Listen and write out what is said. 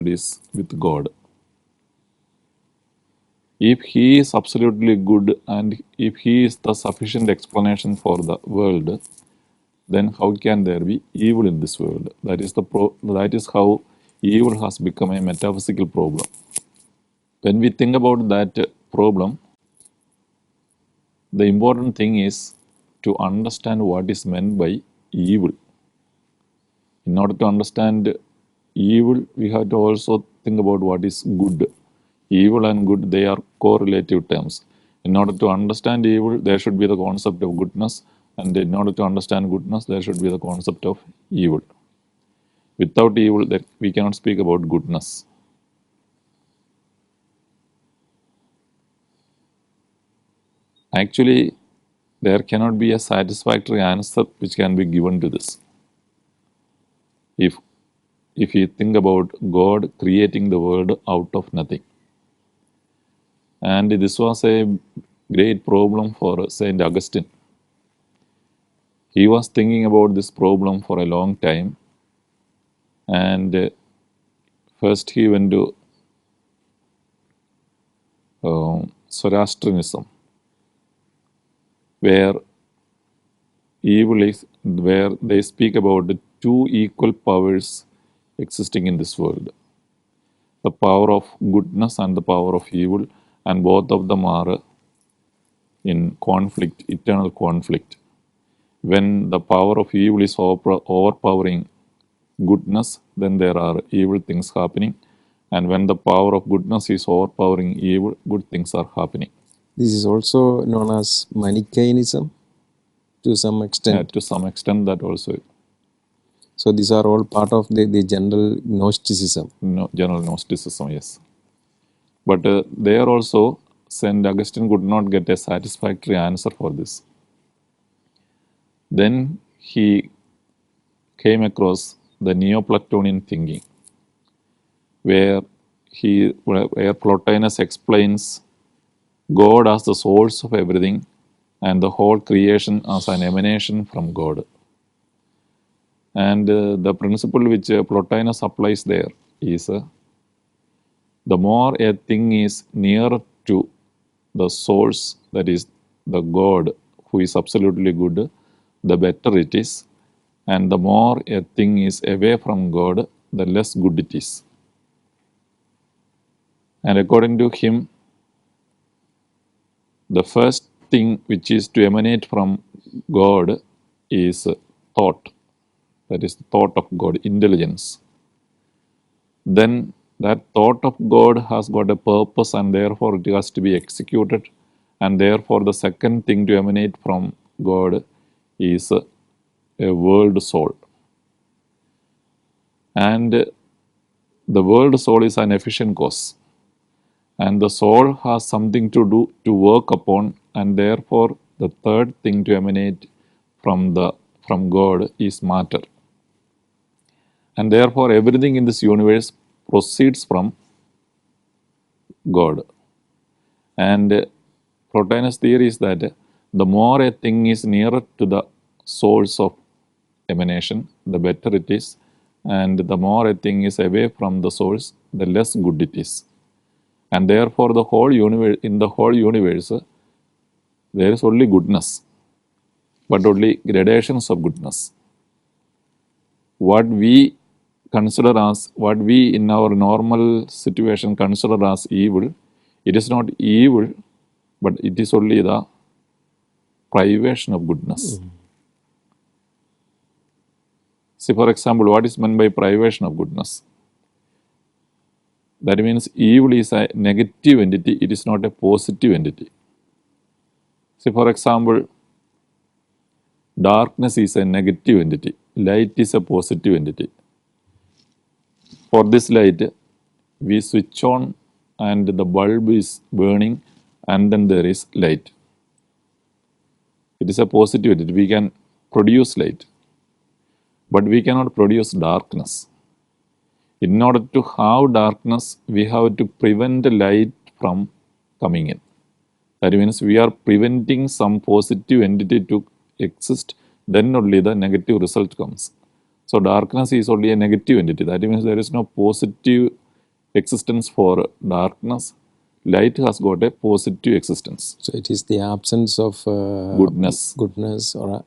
is with God. If He is absolutely good and if He is the sufficient explanation for the world, then how can there be evil in this world? That is how evil has become a metaphysical problem. When we think about that problem, the important thing is to understand what is meant by evil. In order to understand evil, we have to also think about what is good. Evil and good, they are correlative terms. In order to understand evil, there should be the concept of goodness, and in order to understand goodness, there should be the concept of evil. Without evil, we cannot speak about goodness. Actually, there cannot be a satisfactory answer which can be given to this. If you think about God creating the world out of nothing. And this was a great problem for Saint Augustine. He was thinking about this problem for a long time. And first he went to Zoroastrianism, where they speak about the two equal powers existing in this world. The power of goodness and the power of evil, and both of them are in conflict, eternal conflict. When the power of evil is overpowering goodness, then there are evil things happening. And when the power of goodness is overpowering evil, good things are happening. This is also known as Manichaeism to some extent. Yeah, to some extent that also. So these are all part of the general Gnosticism. No, general Gnosticism, yes. But there also, St. Augustine could not get a satisfactory answer for this. Then he came across the Neoplatonian thinking, where Plotinus explains God as the source of everything and the whole creation as an emanation from God. And the principle which Plotinus applies there is the more a thing is near to the source, that is the God who is absolutely good, the better it is. And the more a thing is away from God, the less good it is. And according to him, the first thing which is to emanate from God is thought. That is the thought of God, intelligence. Then that thought of God has got a purpose and therefore it has to be executed. And therefore the second thing to emanate from God is a world soul. And the world soul is an efficient cause. And the soul has something to do, to work upon, and therefore the third thing to emanate from God is matter. And therefore everything in this universe proceeds from God. And Plotinus' theory is that the more a thing is nearer to the source of emanation, the better it is. And the more a thing is away from the source, the less good it is. And therefore the whole universe, in the whole universe, there is only goodness, but only gradations of goodness. What we in our normal situation consider as evil, it is not evil, but it is only the privation of goodness. See, for example, what is meant by privation of goodness? That means evil is a negative entity, it is not a positive entity. See, for example, darkness is a negative entity, light is a positive entity. For this light, we switch on and the bulb is burning and then there is light. It is a positive entity, we can produce light, but we cannot produce darkness. In order to have darkness, we have to prevent the light from coming in. That means we are preventing some positive entity to exist, then only the negative result comes. So darkness is only a negative entity. That means there is no positive existence for darkness. Light has got a positive existence. So it is the absence of Goodness. goodness or